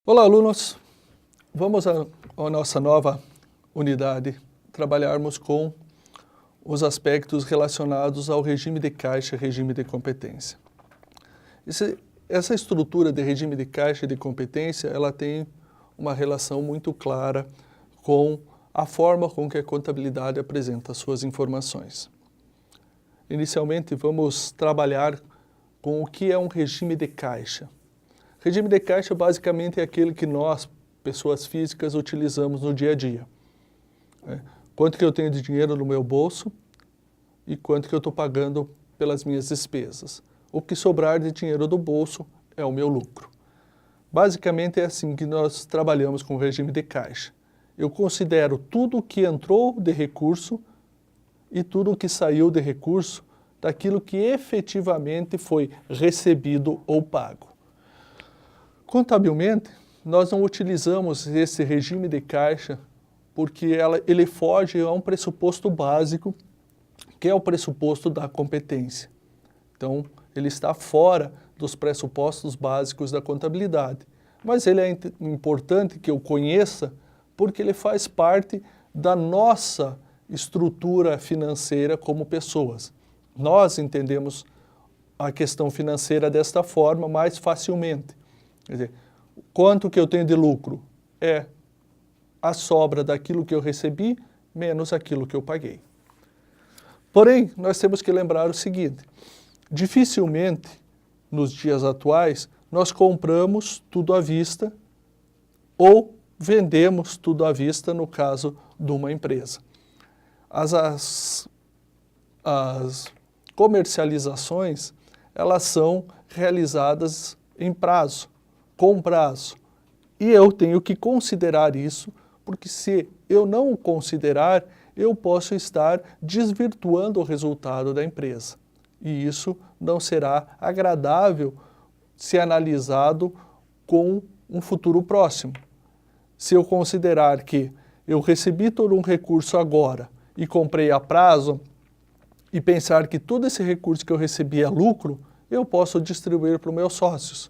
Olá, alunos! Vamos à nossa nova unidade trabalharmos com os aspectos relacionados ao regime de caixa e regime de competência. Essa estrutura de regime de caixa e de competência, ela tem uma relação muito clara com a forma com que a contabilidade apresenta suas informações. Inicialmente, vamos trabalhar com o que é um regime de caixa. Regime de caixa basicamente é aquele que nós, pessoas físicas, utilizamos no dia a dia. Quanto que eu tenho de dinheiro no meu bolso e quanto que eu estou pagando pelas minhas despesas. O que sobrar de dinheiro do bolso é o meu lucro. Basicamente é assim que nós trabalhamos com o regime de caixa. Eu considero tudo o que entrou de recurso e tudo o que saiu de recurso daquilo que efetivamente foi recebido ou pago. Contabilmente, nós não utilizamos esse regime de caixa porque ele foge a um pressuposto básico, que é o pressuposto da competência. Então, ele está fora dos pressupostos básicos da contabilidade. Mas ele é importante que eu conheça porque ele faz parte da nossa estrutura financeira como pessoas. Nós entendemos a questão financeira desta forma mais facilmente. Quer dizer, quanto que eu tenho de lucro é a sobra daquilo que eu recebi menos aquilo que eu paguei. Porém, nós temos que lembrar o seguinte, dificilmente, nos dias atuais, nós compramos tudo à vista ou vendemos tudo à vista no caso de uma empresa. As comercializações, elas são realizadas em prazo, com prazo. E eu tenho que considerar isso, porque se eu não o considerar, eu posso estar desvirtuando o resultado da empresa. E isso não será agradável se analisado com um futuro próximo. Se eu considerar que eu recebi todo um recurso agora e comprei a prazo, e pensar que todo esse recurso que eu recebi é lucro, eu posso distribuir para os meus sócios.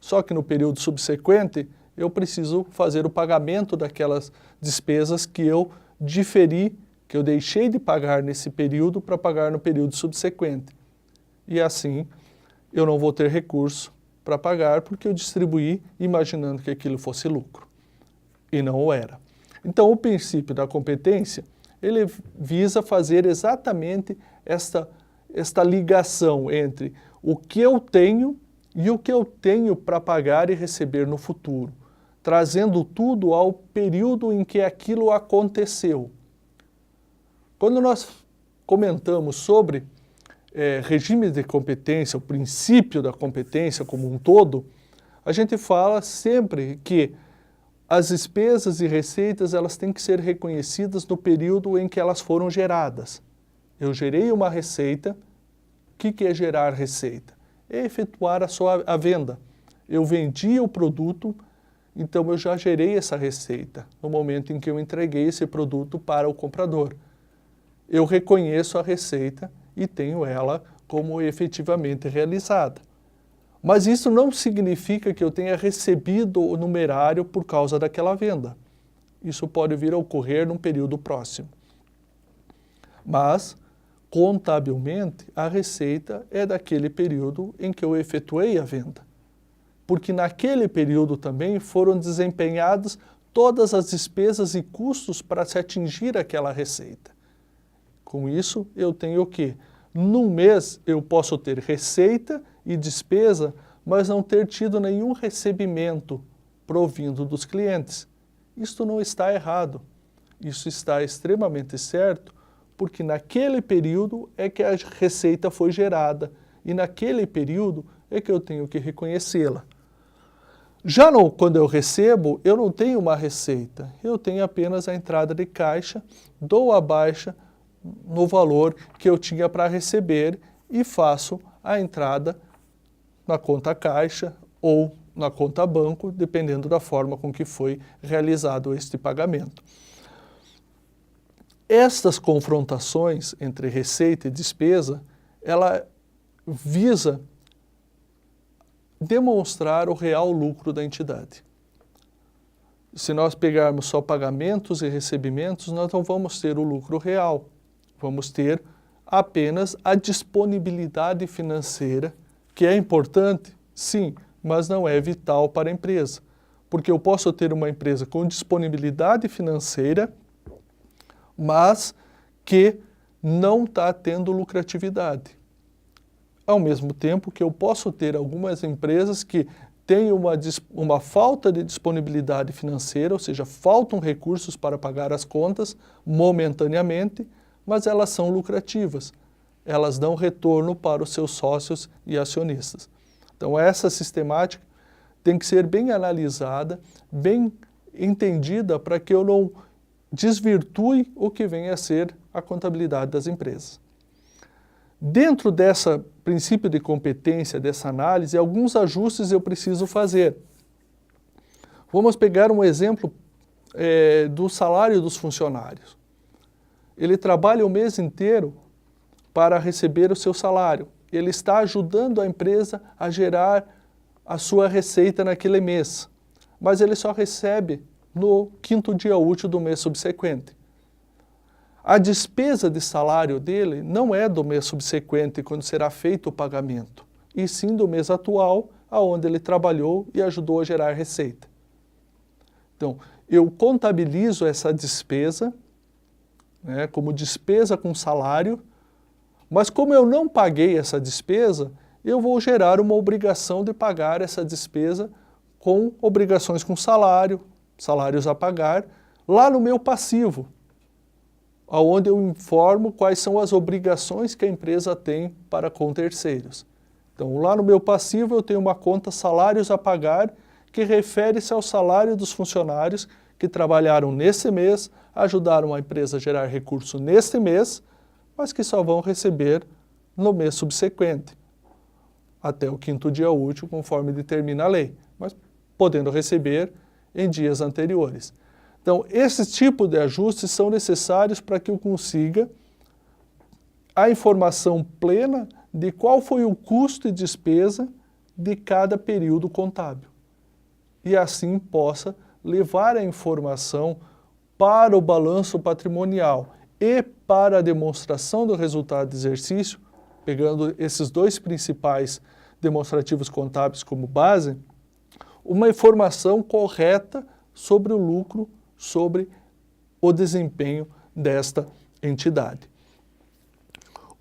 Só que no período subsequente, eu preciso fazer o pagamento daquelas despesas que eu diferi, que eu deixei de pagar nesse período para pagar no período subsequente. E assim, eu não vou ter recurso para pagar porque eu distribuí imaginando que aquilo fosse lucro. E não o era. Então, o princípio da competência, ele visa fazer exatamente esta ligação entre o que eu tenho e o que eu tenho para pagar e receber no futuro, trazendo tudo ao período em que aquilo aconteceu. Quando nós comentamos sobre regime de competência, o princípio da competência como um todo, a gente fala sempre que as despesas e receitas elas têm que ser reconhecidas no período em que elas foram geradas. Eu gerei uma receita, o que é gerar receita? É efetuar a venda. Eu vendi o produto, então eu já gerei essa receita no momento em que eu entreguei esse produto para o comprador. Eu reconheço a receita e tenho ela como efetivamente realizada. Mas isso não significa que eu tenha recebido o numerário por causa daquela venda. Isso pode vir a ocorrer num período próximo. Mas, contabilmente, a receita é daquele período em que eu efetuei a venda. Porque naquele período também foram desempenhadas todas as despesas e custos para se atingir aquela receita. Com isso, eu tenho o quê? Num mês eu posso ter receita e despesa, mas não ter tido nenhum recebimento provindo dos clientes. Isto não está errado. Isso está extremamente certo, porque naquele período é que a receita foi gerada e naquele período é que eu tenho que reconhecê-la. Já quando eu recebo, eu não tenho uma receita, eu tenho apenas a entrada de caixa, dou a baixa no valor que eu tinha para receber e faço a entrada na conta caixa ou na conta banco, dependendo da forma com que foi realizado este pagamento. Estas confrontações entre receita e despesa, ela visa demonstrar o real lucro da entidade. se nós pegarmos só pagamentos e recebimentos, nós não vamos ter o lucro real. Vamos ter apenas a disponibilidade financeira, que é importante, sim, mas não é vital para a empresa. Porque eu posso ter uma empresa com disponibilidade financeira, mas que não está tendo lucratividade. Ao mesmo tempo que eu posso ter algumas empresas que têm uma falta de disponibilidade financeira, ou seja, faltam recursos para pagar as contas momentaneamente, mas elas são lucrativas. Elas dão retorno para os seus sócios e acionistas. Então essa sistemática tem que ser bem analisada, bem entendida para que eu não desvirtue o que vem a ser a contabilidade das empresas. Dentro desse princípio de competência, dessa análise, alguns ajustes eu preciso fazer. Vamos pegar um exemplo do salário dos funcionários. Ele trabalha o mês inteiro para receber o seu salário. Ele está ajudando a empresa a gerar a sua receita naquele mês, mas ele só recebe no 5º dia útil do mês subsequente. A despesa de salário dele não é do mês subsequente, quando será feito o pagamento, e sim do mês atual, aonde ele trabalhou e ajudou a gerar receita. Então, eu contabilizo essa despesa, como despesa com salário, mas como eu não paguei essa despesa, eu vou gerar uma obrigação de pagar essa despesa com obrigações com salário, salários a pagar, lá no meu passivo, onde eu informo quais são as obrigações que a empresa tem para com terceiros. Então, lá no meu passivo eu tenho uma conta salários a pagar, que refere-se ao salário dos funcionários que trabalharam nesse mês, ajudaram a empresa a gerar recurso neste mês, mas que só vão receber no mês subsequente, até o 5º dia útil, conforme determina a lei, mas podendo receber em dias anteriores. Então, esses tipos de ajustes são necessários para que eu consiga a informação plena de qual foi o custo e despesa de cada período contábil. E assim possa levar a informação para o balanço patrimonial e para a demonstração do resultado do exercício, pegando esses dois principais demonstrativos contábeis como base, uma informação correta sobre o lucro, sobre o desempenho desta entidade.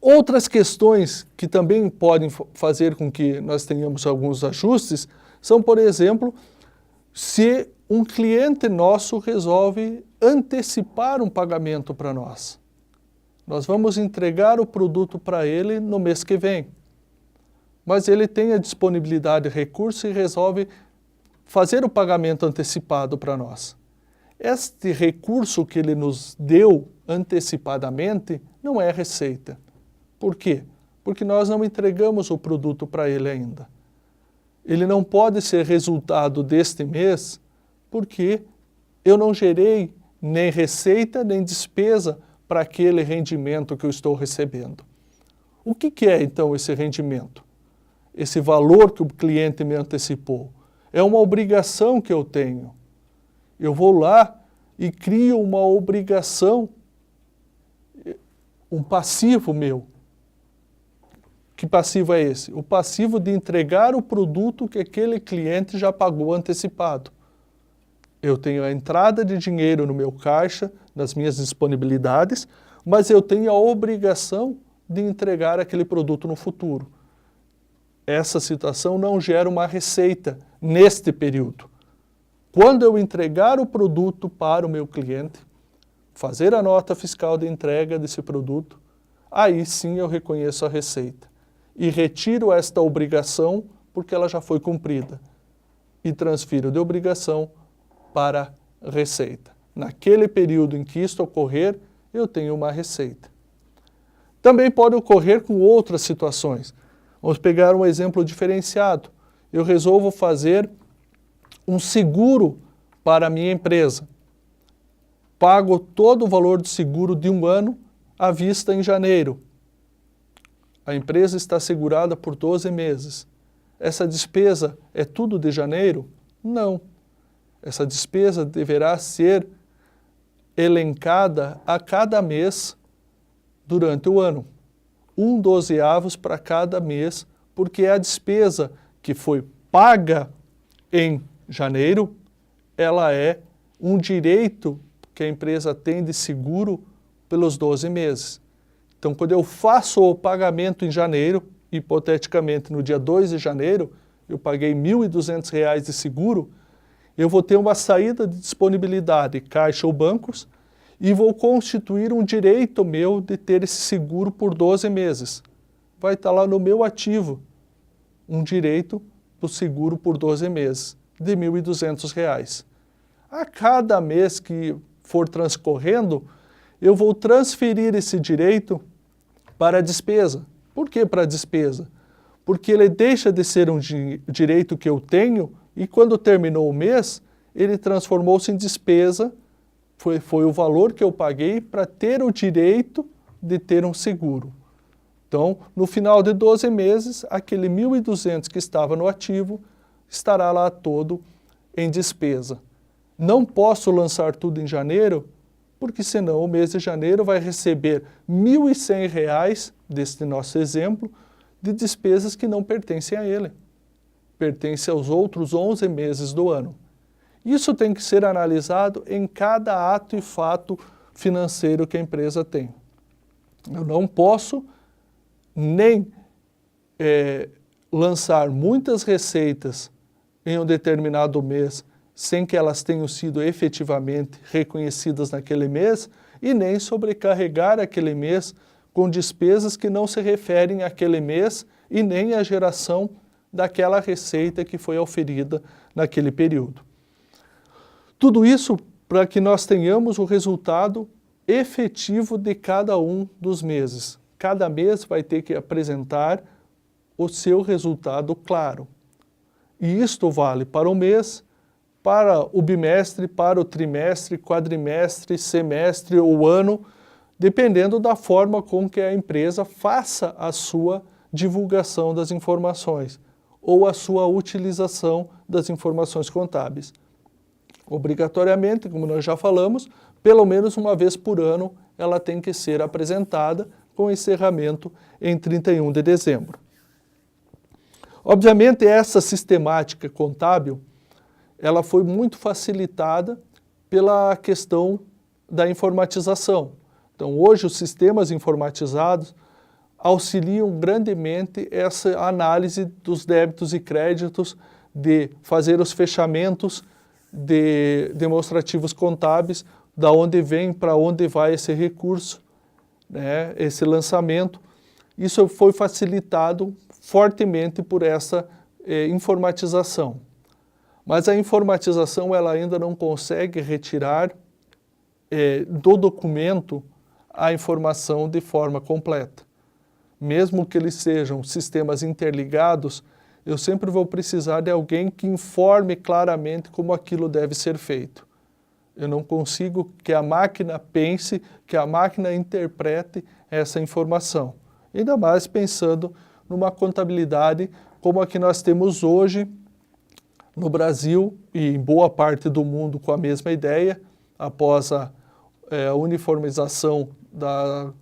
Outras questões que também podem fazer com que nós tenhamos alguns ajustes são, por exemplo, se um cliente nosso resolve antecipar um pagamento para nós. Nós vamos entregar o produto para ele no mês que vem, mas ele tem a disponibilidade de recurso e resolve fazer o pagamento antecipado para nós. Este recurso que ele nos deu antecipadamente não é receita. Por quê? Porque nós não entregamos o produto para ele ainda. Ele não pode ser resultado deste mês porque eu não gerei nem receita nem despesa para aquele rendimento que eu estou recebendo. O que é então esse rendimento? Esse valor que o cliente me antecipou? É uma obrigação que eu tenho. Eu vou lá e crio uma obrigação, um passivo meu. Que passivo é esse? O passivo de entregar o produto que aquele cliente já pagou antecipado. Eu tenho a entrada de dinheiro no meu caixa, nas minhas disponibilidades, mas eu tenho a obrigação de entregar aquele produto no futuro. Essa situação não gera uma receita neste período. Quando eu entregar o produto para o meu cliente, fazer a nota fiscal de entrega desse produto, aí sim eu reconheço a receita. E retiro esta obrigação porque ela já foi cumprida. E transfiro de obrigação para receita. Naquele período em que isto ocorrer, eu tenho uma receita. Também pode ocorrer com outras situações. Vamos pegar um exemplo diferenciado. Eu resolvo fazer um seguro para a minha empresa. Pago todo o valor do seguro de 1 ano à vista em janeiro. A empresa está segurada por 12 meses. Essa despesa é tudo de janeiro? Não. Essa despesa deverá ser elencada a cada mês durante o ano. 1/12 para cada mês, porque a despesa que foi paga em janeiro, ela é um direito que a empresa tem de seguro pelos 12 meses. Então, quando eu faço o pagamento em janeiro, hipoteticamente no dia 2 de janeiro, eu paguei R$ 1.200 de seguro, eu vou ter uma saída de disponibilidade, caixa ou bancos, e vou constituir um direito meu de ter esse seguro por 12 meses. Vai estar lá no meu ativo, um direito do seguro por 12 meses, de R$ 1.200. A cada mês que for transcorrendo, eu vou transferir esse direito para a despesa. Por que para a despesa? Porque ele deixa de ser um direito que eu tenho e quando terminou o mês, ele transformou-se em despesa, foi o valor que eu paguei para ter o direito de ter um seguro. Então, no final de 12 meses, aquele 1.200 que estava no ativo estará lá todo em despesa. Não posso lançar tudo em janeiro, porque senão o mês de janeiro vai receber R$ 1.100, deste nosso exemplo, de despesas que não pertencem a ele. Pertence aos outros 11 meses do ano. Isso tem que ser analisado em cada ato e fato financeiro que a empresa tem. Eu não posso nem lançar muitas receitas em um determinado mês sem que elas tenham sido efetivamente reconhecidas naquele mês e nem sobrecarregar aquele mês com despesas que não se referem àquele mês e nem à geração daquela receita que foi oferida naquele período. Tudo isso para que nós tenhamos o resultado efetivo de cada um dos meses. Cada mês vai ter que apresentar o seu resultado claro. E isto vale para o mês, para o bimestre, para o trimestre, quadrimestre, semestre ou ano, dependendo da forma com que a empresa faça a sua divulgação das informações ou a sua utilização das informações contábeis. Obrigatoriamente, como nós já falamos, pelo menos uma vez por ano ela tem que ser apresentada com encerramento em 31 de dezembro. Obviamente, essa sistemática contábil ela foi muito facilitada pela questão da informatização. Então, hoje, os sistemas informatizados auxiliam grandemente essa análise dos débitos e créditos, de fazer os fechamentos de demonstrativos contábeis, da onde vem, para onde vai esse recurso, né, esse lançamento. Isso foi facilitado fortemente por essa informatização. Mas a informatização ela ainda não consegue retirar do documento a informação de forma completa. Mesmo que eles sejam sistemas interligados, eu sempre vou precisar de alguém que informe claramente como aquilo deve ser feito. Eu não consigo que a máquina pense, que a máquina interprete essa informação. Ainda mais pensando numa contabilidade como a que nós temos hoje no Brasil e em boa parte do mundo com a mesma ideia, após a uniformização da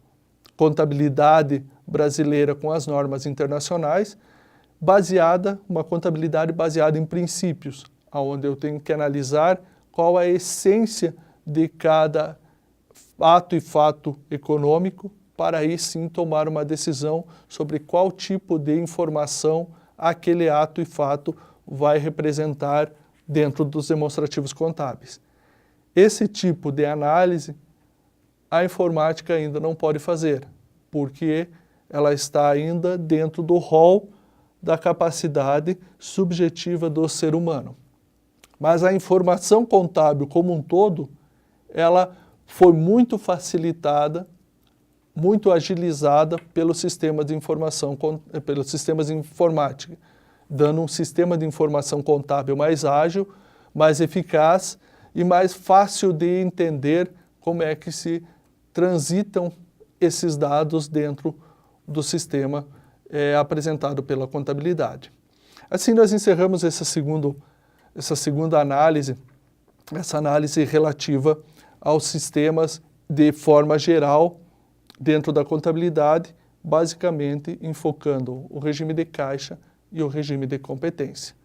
contabilidade brasileira com as normas internacionais, uma contabilidade baseada em princípios, onde eu tenho que analisar qual a essência de cada ato e fato econômico, para aí sim tomar uma decisão sobre qual tipo de informação aquele ato e fato vai representar dentro dos demonstrativos contábeis. Esse tipo de análise a informática ainda não pode fazer, porque ela está ainda dentro do rol da capacidade subjetiva do ser humano. Mas a informação contábil como um todo, ela foi muito facilitada, muito agilizada pelos sistemas de informação, pelos sistemas de informática, dando um sistema de informação contábil mais ágil, mais eficaz e mais fácil de entender como é que se transitam esses dados dentro do sistema apresentado pela contabilidade. Assim nós encerramos essa segunda análise essa análise relativa aos sistemas de forma geral dentro da contabilidade, basicamente enfocando o regime de caixa e o regime de competência.